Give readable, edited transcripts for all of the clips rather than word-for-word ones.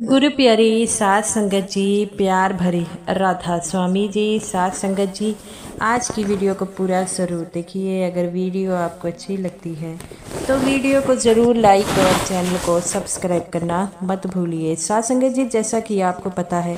गुरु प्यारी साध संगत जी, प्यार भरी राधा स्वामी जी, साध संगत जी, आज की वीडियो को पूरा ज़रूर देखिए। अगर वीडियो आपको अच्छी लगती है तो वीडियो को ज़रूर लाइक और चैनल को सब्सक्राइब करना मत भूलिए। साध संगत जी, जैसा कि आपको पता है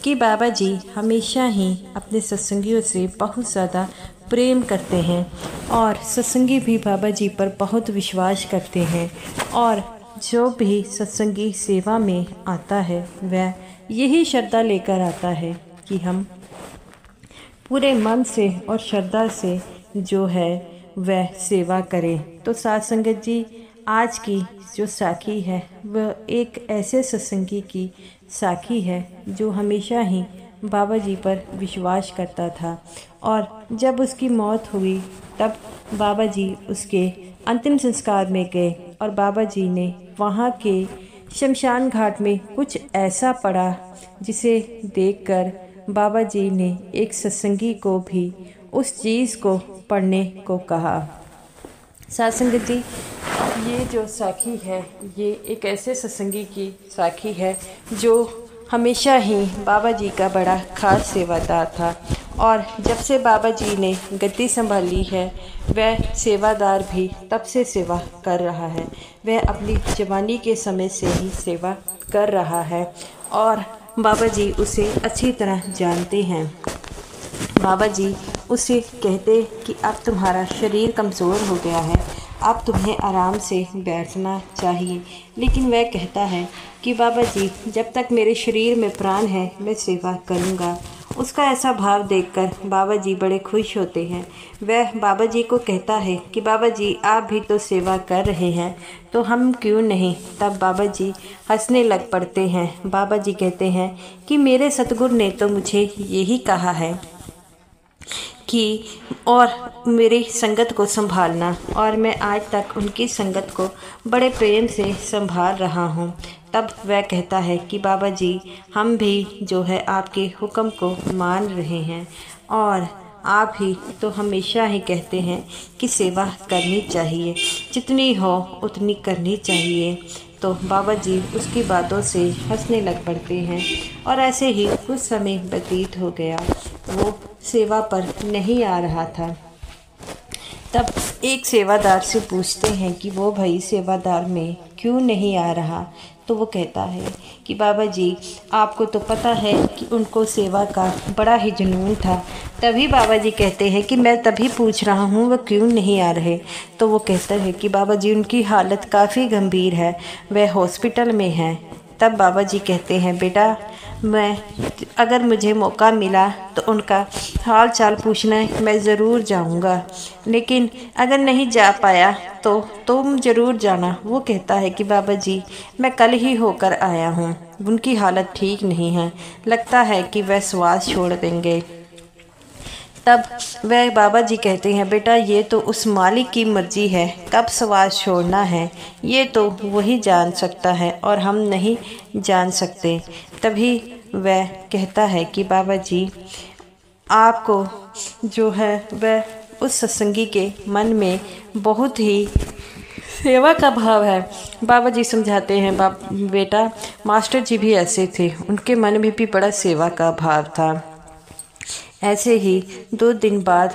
कि बाबा जी हमेशा ही अपने सत्संगियों से बहुत ज़्यादा प्रेम करते हैं और सत्संगी भी बाबा जी पर बहुत विश्वास करते हैं। और जो भी सत्संगी सेवा में आता है वह यही श्रद्धा लेकर आता है कि हम पूरे मन से और श्रद्धा से जो है वह सेवा करें। तो साध संगत जी, आज की जो साखी है वह एक ऐसे सत्संगी की साखी है जो हमेशा ही बाबा जी पर विश्वास करता था। और जब उसकी मौत हुई तब बाबा जी उसके अंतिम संस्कार में गए और बाबा जी ने वहाँ के शमशान घाट में कुछ ऐसा पड़ा जिसे देखकर बाबा जी ने एक सत्संगी को भी उस चीज़ को पढ़ने को कहा। साध संगत जी, ये जो साखी है ये एक ऐसे सत्संगी की साखी है जो हमेशा ही बाबा जी का बड़ा खास सेवादार था। और जब से बाबा जी ने गद्दी संभाली है वह सेवादार भी तब से सेवा कर रहा है। वह अपनी जवानी के समय से ही सेवा कर रहा है और बाबा जी उसे अच्छी तरह जानते हैं। बाबा जी उसे कहते कि अब तुम्हारा शरीर कमज़ोर हो गया है, अब तुम्हें आराम से बैठना चाहिए। लेकिन वह कहता है कि बाबा जी, जब तक मेरे शरीर में प्राण है मैं सेवा करूँगा। उसका ऐसा भाव देखकर बाबा जी बड़े खुश होते हैं। वह बाबा जी को कहता है कि बाबा जी, आप भी तो सेवा कर रहे हैं तो हम क्यों नहीं। तब बाबा जी हंसने लग पड़ते हैं। बाबा जी कहते हैं कि मेरे सतगुरु ने तो मुझे यही कहा है कि और मेरी संगत को संभालना, और मैं आज तक उनकी संगत को बड़े प्रेम से संभाल रहा हूँ। तब वह कहता है कि बाबा जी, हम भी जो है आपके हुक्म को मान रहे हैं और आप ही तो हमेशा ही कहते हैं कि सेवा करनी चाहिए, जितनी हो उतनी करनी चाहिए। तो बाबा जी उसकी बातों से हंसने लग पड़ते हैं और ऐसे ही कुछ समय व्यतीत हो गया। वो सेवा पर नहीं आ रहा था। तब एक सेवादार से पूछते हैं कि वो भाई सेवादार में क्यों नहीं आ रहा। तो वो कहता है कि बाबा जी, आपको तो पता है कि उनको सेवा का बड़ा ही जुनून था। तभी बाबा जी कहते हैं कि मैं तभी पूछ रहा हूँ वो क्यों नहीं आ रहे। तो वो कहता है कि बाबा जी, उनकी हालत काफ़ी गंभीर है, वह हॉस्पिटल में हैं। तब बाबा जी कहते हैं, बेटा, मैं अगर मुझे मौका मिला तो उनका हाल चाल पूछने मैं ज़रूर जाऊंगा, लेकिन अगर नहीं जा पाया तो तुम ज़रूर जाना। वो कहता है कि बाबा जी, मैं कल ही होकर आया हूँ, उनकी हालत ठीक नहीं है, लगता है कि वह श्वास छोड़ देंगे। तब वह बाबा जी कहते हैं, बेटा, ये तो उस मालिक की मर्जी है, कब श्वास छोड़ना है ये तो वही जान सकता है और हम नहीं जान सकते। तभी वह कहता है कि बाबा जी, आपको जो है वह उस सत्संगी के मन में बहुत ही सेवा का भाव है। बाबा जी समझाते हैं, बेटा, मास्टर जी भी ऐसे थे, उनके मन में भी बड़ा सेवा का भाव था। ऐसे ही 2 दिन बाद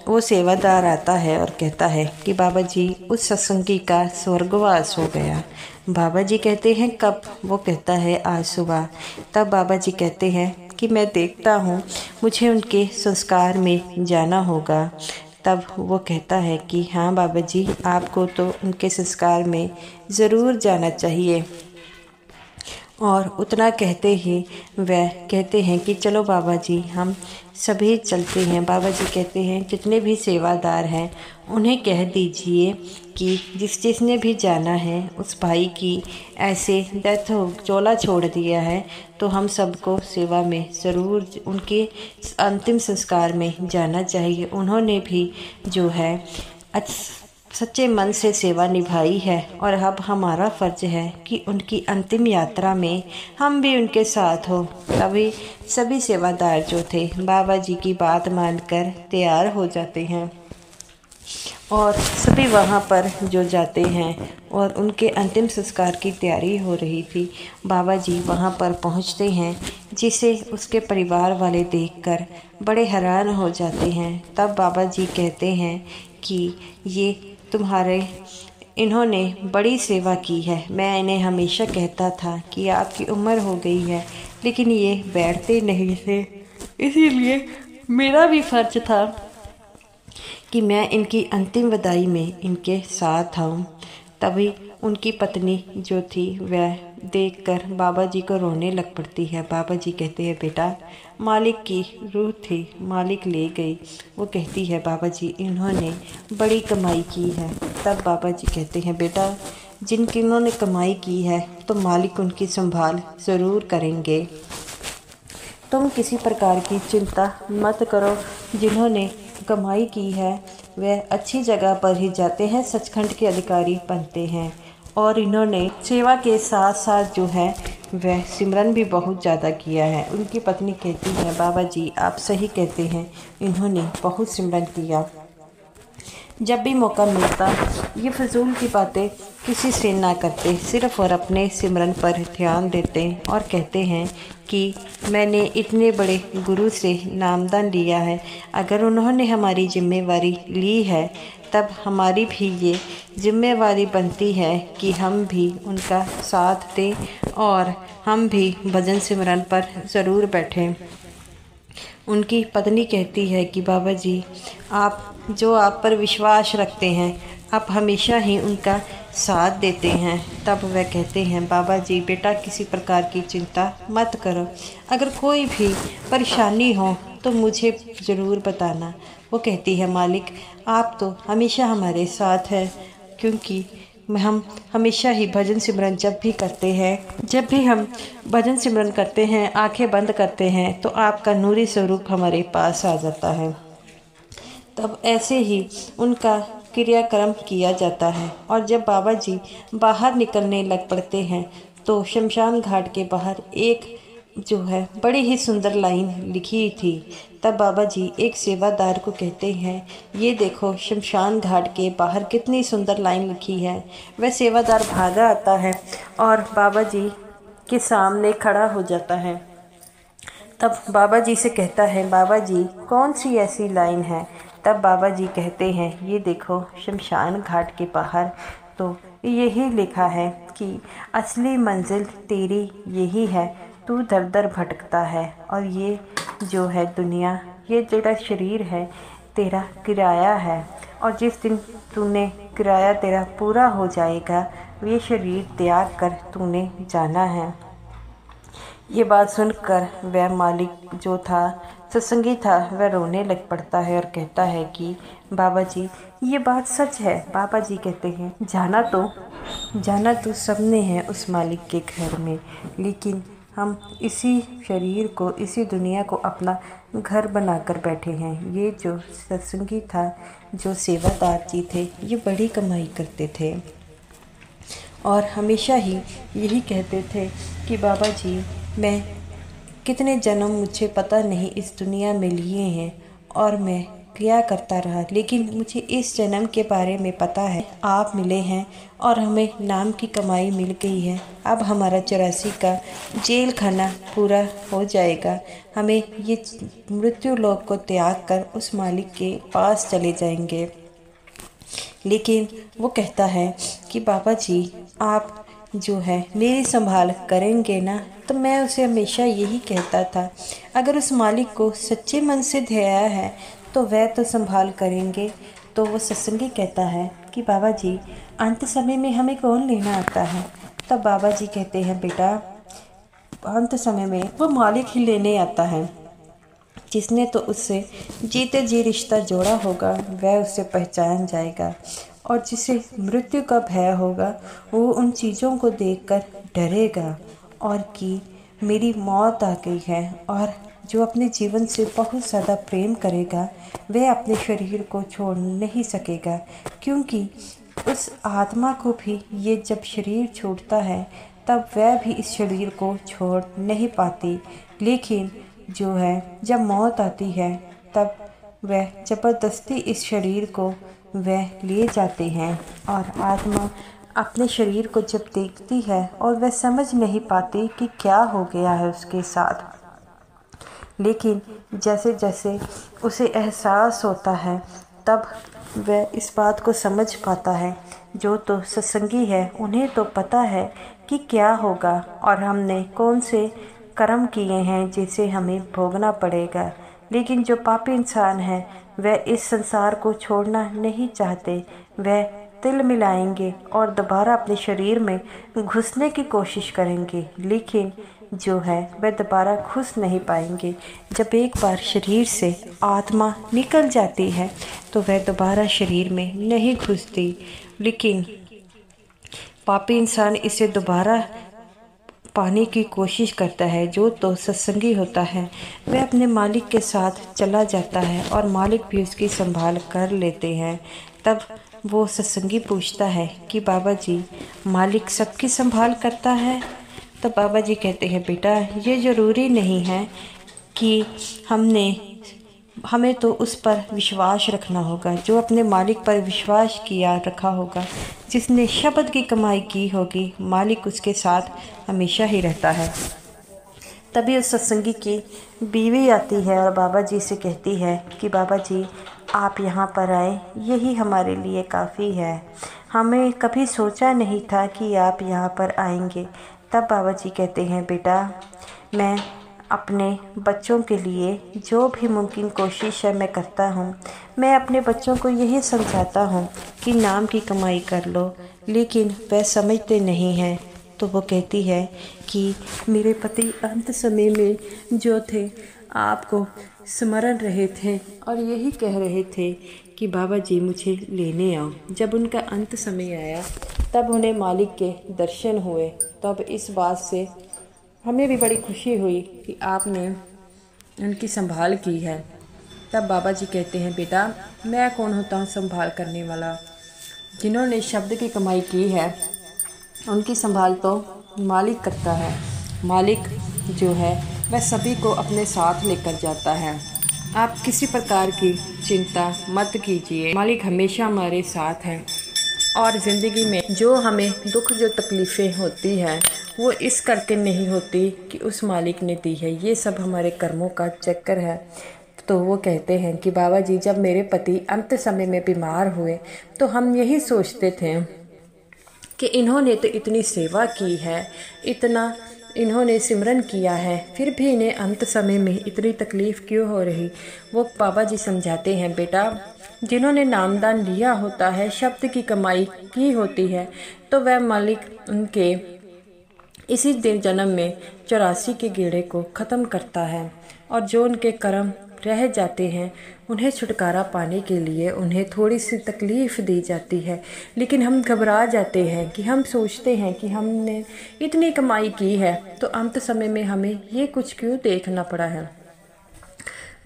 वो सेवादार आता है और कहता है कि बाबा जी, उस सत्संगी का स्वर्गवास हो गया। बाबा जी कहते हैं, कब? वो कहता है, आज सुबह। तब बाबा जी कहते हैं कि मैं देखता हूँ, मुझे उनके संस्कार में जाना होगा। तब वो कहता है कि हाँ बाबा जी, आपको तो उनके संस्कार में ज़रूर जाना चाहिए। और उतना कहते ही वह कहते हैं कि चलो बाबा जी, हम सभी चलते हैं। बाबा जी कहते हैं, जितने भी सेवादार हैं उन्हें कह दीजिए कि जिसने भी जाना है, उस भाई की ऐसे डेथ हो, चोला छोड़ दिया है, तो हम सबको सेवा में ज़रूर उनके अंतिम संस्कार में जाना चाहिए। उन्होंने भी जो है सच्चे मन से सेवा निभाई है और अब हमारा फ़र्ज़ है कि उनकी अंतिम यात्रा में हम भी उनके साथ हो। तभी सभी सेवादार जो थे बाबा जी की बात मानकर तैयार हो जाते हैं। और सभी वहाँ पर जो जाते हैं और उनके अंतिम संस्कार की तैयारी हो रही थी। बाबा जी वहाँ पर पहुँचते हैं, जिसे उसके परिवार वाले देखकर बड़े हैरान हो जाते हैं। तब बाबा जी कहते हैं कि ये तुम्हारे इन्होंने बड़ी सेवा की है। मैं इन्हें हमेशा कहता था कि आपकी उम्र हो गई है, लेकिन ये बैठते नहीं थे, इसीलिए मेरा भी फर्ज था कि मैं इनकी अंतिम विदाई में इनके साथ आऊँ। तभी उनकी पत्नी जो थी वह देखकर बाबा जी को रोने लग पड़ती है। बाबा जी कहते हैं, बेटा मालिक की रूह थी, मालिक ले गई। वो कहती है, बाबा जी इन्होंने बड़ी कमाई की है। तब बाबा जी कहते हैं, बेटा जिनकी इन्होंने कमाई की है तो मालिक उनकी संभाल ज़रूर करेंगे। तुम किसी प्रकार की चिंता मत करो। जिन्होंने कमाई की है वह अच्छी जगह पर ही जाते हैं, सचखंड के अधिकारी बनते हैं। और इन्होंने सेवा के साथ साथ जो है वह सिमरन भी बहुत ज़्यादा किया है। उनकी पत्नी कहती है, बाबा जी आप सही कहते हैं, इन्होंने बहुत सिमरन किया। जब भी मौका मिलता ये फजूल की बातें किसी से ना करते, सिर्फ और अपने सिमरन पर ध्यान देते और कहते हैं कि मैंने इतने बड़े गुरु से नामदान लिया है, अगर उन्होंने हमारी जिम्मेवारी ली है तब हमारी भी ये जिम्मेवारी बनती है कि हम भी उनका साथ दें और हम भी भजन सिमरन पर ज़रूर बैठें। उनकी पत्नी कहती है कि बाबा जी आप पर विश्वास रखते हैं, आप हमेशा ही उनका साथ देते हैं। तब वह कहते हैं, बाबा जी बेटा किसी प्रकार की चिंता मत करो, अगर कोई भी परेशानी हो तो मुझे ज़रूर बताना। वो कहती है, मालिक आप तो हमेशा हमारे साथ हैं, क्योंकि हम हमेशा ही भजन सिमरन जब भी हम भजन सिमरन करते हैं, आंखें बंद करते हैं तो आपका नूरी स्वरूप हमारे पास आ जाता है। तब ऐसे ही उनका क्रियाक्रम किया जाता है। और जब बाबा जी बाहर निकलने लग पड़ते हैं तो शमशान घाट के बाहर एक जो है बड़ी ही सुंदर लाइन लिखी थी। तब बाबा जी एक सेवादार को कहते हैं, ये देखो शमशान घाट के बाहर कितनी सुंदर लाइन लिखी है। वह सेवादार भागा आता है और बाबा जी के सामने खड़ा हो जाता है। तब बाबा जी से कहता है, बाबा जी कौन सी ऐसी लाइन है। तब बाबा जी कहते हैं, ये देखो शमशान घाट के बाहर तो यही लिखा है कि असली मंजिल तेरी यही है, तू दर दर भटकता है और ये जो है दुनिया, ये तेरा शरीर है, तेरा किराया है, और जिस दिन तूने किराया तेरा पूरा हो जाएगा ये शरीर त्याग कर तूने जाना है। ये बात सुनकर वह मालिक जो था, सत्संगी था, वह रोने लग पड़ता है और कहता है कि बाबा जी ये बात सच है। बाबा जी कहते हैं, जाना तो सबने है उस मालिक के घर में, लेकिन हम इसी शरीर को, इसी दुनिया को अपना घर बनाकर बैठे हैं। ये जो सत्संगी था, जो सेवादार जी थे, ये बड़ी कमाई करते थे और हमेशा ही यही कहते थे कि बाबा जी मैं कितने जन्म मुझे पता नहीं इस दुनिया में लिए हैं और मैं क्या करता रहा, लेकिन मुझे इस जन्म के बारे में पता है, आप मिले हैं और हमें नाम की कमाई मिल गई है। अब हमारा 84 का जेल खाना पूरा हो जाएगा, हमें ये मृत्यु लोक को त्याग कर उस मालिक के पास चले जाएंगे। लेकिन वो कहता है कि बाबा जी आप जो है मेरी संभाल करेंगे ना। तो मैं उसे हमेशा यही कहता था, अगर उस मालिक को सच्चे मन से ध्याया है तो वह तो संभाल करेंगे। तो वो सत्संगी कहता है कि बाबा जी अंत समय में हमें कौन लेना आता है। तब बाबा जी कहते हैं, बेटा अंत समय में वो मालिक ही लेने आता है, जिसने तो उससे जीते जी रिश्ता जोड़ा होगा वह उसे पहचान जाएगा, और जिसे मृत्यु का भय होगा वो उन चीज़ों को देखकर डरेगा और कि मेरी मौत आ गई है। और जो अपने जीवन से बहुत ज़्यादा प्रेम करेगा वह अपने शरीर को छोड़ नहीं सकेगा, क्योंकि उस आत्मा को भी ये जब शरीर छोड़ता है तब वह भी इस शरीर को छोड़ नहीं पाती। लेकिन जो है जब मौत आती है तब वह ज़बरदस्ती इस शरीर को वह ले जाते हैं और आत्मा अपने शरीर को जब देखती है और वह समझ नहीं पाती कि क्या हो गया है उसके साथ। लेकिन जैसे जैसे उसे एहसास होता है तब वह इस बात को समझ पाता है, जो तो सत्संगी है उन्हें तो पता है कि क्या होगा और हमने कौन से कर्म किए हैं जिसे हमें भोगना पड़ेगा। लेकिन जो पापी इंसान है वह इस संसार को छोड़ना नहीं चाहते। वह तिल मिलाएंगे और दोबारा अपने शरीर में घुसने की कोशिश करेंगे, लेकिन जो है वह दोबारा घुस नहीं पाएंगे। जब एक बार शरीर से आत्मा निकल जाती है तो वह दोबारा शरीर में नहीं घुसती। लेकिन पापी इंसान इसे दोबारा पाने की कोशिश करता है। जो तो सत्संगी होता है वह अपने मालिक के साथ चला जाता है और मालिक भी उसकी संभाल कर लेते हैं। तब वो सत्संगी पूछता है कि बाबा जी, मालिक सबकी संभाल करता है? तो बाबा जी कहते हैं, बेटा ये ज़रूरी नहीं है कि हमें तो उस पर विश्वास रखना होगा। जो अपने मालिक पर विश्वास किया रखा होगा, जिसने शब्द की कमाई की होगी, मालिक उसके साथ हमेशा ही रहता है। तभी उस सत्संगी की बीवी आती है और बाबा जी से कहती है कि बाबा जी, आप यहाँ पर आए यही हमारे लिए काफ़ी है। हमें कभी सोचा नहीं था कि आप यहाँ पर आएंगे। तब बाबा जी कहते हैं, बेटा मैं अपने बच्चों के लिए जो भी मुमकिन कोशिश है मैं करता हूँ। मैं अपने बच्चों को यही समझाता हूँ कि नाम की कमाई कर लो, लेकिन वह समझते नहीं हैं। तो वो कहती है कि मेरे पति अंत समय में जो थे आपको स्मरण रहे थे और यही कह रहे थे कि बाबा जी मुझे लेने आओ। जब उनका अंत समय आया तब उन्हें मालिक के दर्शन हुए। तब इस बात से हमें भी बड़ी खुशी हुई कि आपने उनकी संभाल की है। तब बाबा जी कहते हैं, बेटा मैं कौन होता हूँ संभाल करने वाला? जिन्होंने शब्द की कमाई की है उनकी संभाल तो मालिक करता है। मालिक जो है वह सभी को अपने साथ लेकर जाता है। आप किसी प्रकार की चिंता मत कीजिए, मालिक हमेशा हमारे साथ हैं। और ज़िंदगी में जो हमें दुख जो तकलीफ़ें होती हैं वो इस करके नहीं होती कि उस मालिक ने दी है, ये सब हमारे कर्मों का चक्कर है। तो वो कहते हैं कि बाबा जी, जब मेरे पति अंत समय में बीमार हुए तो हम यही सोचते थे कि इन्होंने तो इतनी सेवा की है, इतना इन्होंने सिमरन किया है, फिर भी इन्हें अंत समय में इतनी तकलीफ़ क्यों हो रही। वो बाबा जी समझाते हैं, बेटा जिन्होंने नामदान लिया होता है, शब्द की कमाई की होती है, तो वह मालिक उनके इसी दिन जन्म में 84 के गेड़े को ख़त्म करता है। और जो उनके कर्म रह जाते हैं उन्हें छुटकारा पाने के लिए उन्हें थोड़ी सी तकलीफ़ दी जाती है। लेकिन हम घबरा जाते हैं कि हम सोचते हैं कि हमने इतनी कमाई की है तो अंत समय में हमें ये कुछ क्यों देखना पड़ा है।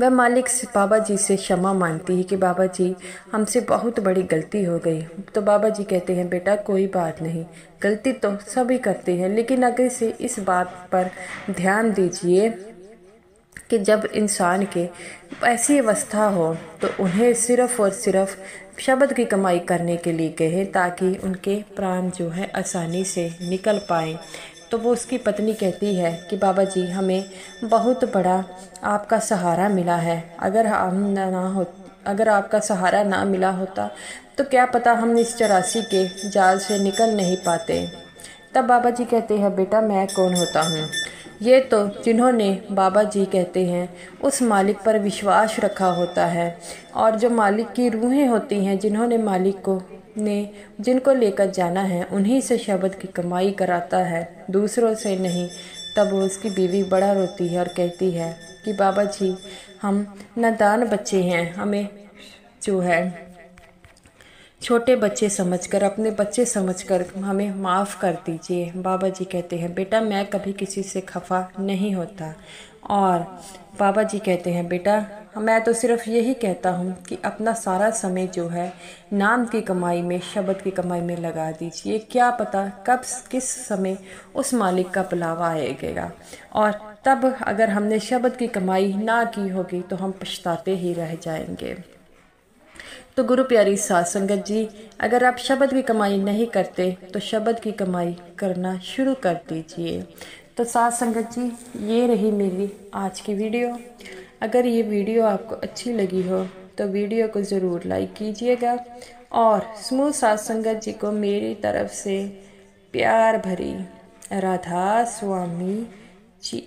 वह मालिक बाबा जी से क्षमा मांगती है कि बाबा जी हमसे बहुत बड़ी गलती हो गई। तो बाबा जी कहते हैं, बेटा कोई बात नहीं, गलती तो सभी करते हैं, लेकिन आगे से इस बात पर ध्यान दीजिए कि जब इंसान के ऐसी अवस्था हो तो उन्हें सिर्फ़ और सिर्फ शब्द की कमाई करने के लिए कहे, ताकि उनके प्राण जो है आसानी से निकल पाएँ। तो वो उसकी पत्नी कहती है कि बाबा जी हमें बहुत बड़ा आपका सहारा मिला है। अगर आपका सहारा ना मिला होता तो क्या पता हम इस 84 के जाल से निकल नहीं पाते। तब बाबा जी कहते हैं, बेटा मैं कौन होता हूँ? ये तो जिन्होंने बाबा जी कहते हैं उस मालिक पर विश्वास रखा होता है, और जो मालिक की रूहें होती हैं, जिन्होंने मालिक को जिनको लेकर जाना है, उन्हीं से शब्द की कमाई कराता है, दूसरों से नहीं। तब वो उसकी बीवी बड़ा रोती है और कहती है कि बाबा जी हम नादान बच्चे हैं, हमें जो है छोटे बच्चे समझकर, अपने बच्चे समझकर हमें माफ़ कर दीजिए। बाबा जी कहते हैं, बेटा मैं कभी किसी से खफा नहीं होता। और बाबा जी कहते हैं, बेटा मैं तो सिर्फ़ यही कहता हूँ कि अपना सारा समय जो है नाम की कमाई में, शब्द की कमाई में लगा दीजिए। क्या पता कब किस समय उस मालिक का बुलावा आएगा, और तब अगर हमने शब्द की कमाई ना की होगी तो हम पछताते ही रह जाएंगे। तो गुरु प्यारी साध संगत जी, अगर आप शब्द की कमाई नहीं करते तो शब्द की कमाई करना शुरू कर दीजिए। तो साध संगत जी, ये रही मेरी आज की वीडियो। अगर ये वीडियो आपको अच्छी लगी हो तो वीडियो को ज़रूर लाइक कीजिएगा और समूह साध संगत जी को मेरी तरफ से प्यार भरी राधा स्वामी जी।